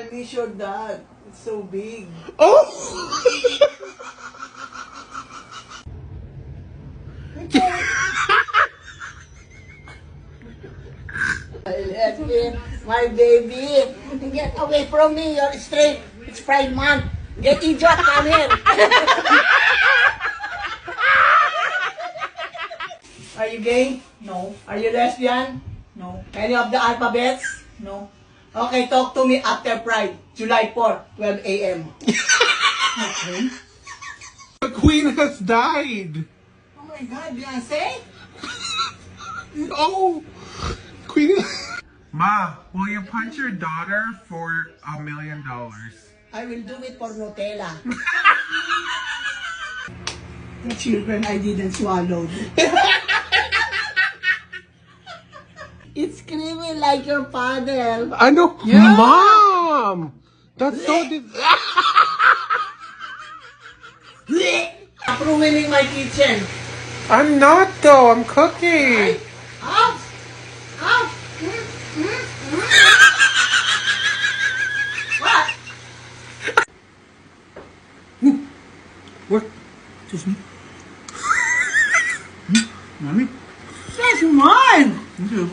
I miss your dad. It's so big. Oh! Let me, my baby. Get away from me. You're straight. It's Pride Month. Get idiot, come here. Are you gay? No. Are you lesbian? No. Any of the alphabets? No. Okay, talk to me after Pride, July 4, 12 a.m. Okay. The queen has died. Oh my God, Beyonce? Oh, queen. Ma, will you punch your daughter for $1 million? I will do it for Nutella. The children I didn't swallow. It's screaming like your father. I know, Yeah. Mom. That's so. Stop ruining my kitchen. I'm not though. I'm cooking. Out! Out! What? What? Excuse me. Mommy? That's mine! Thank you.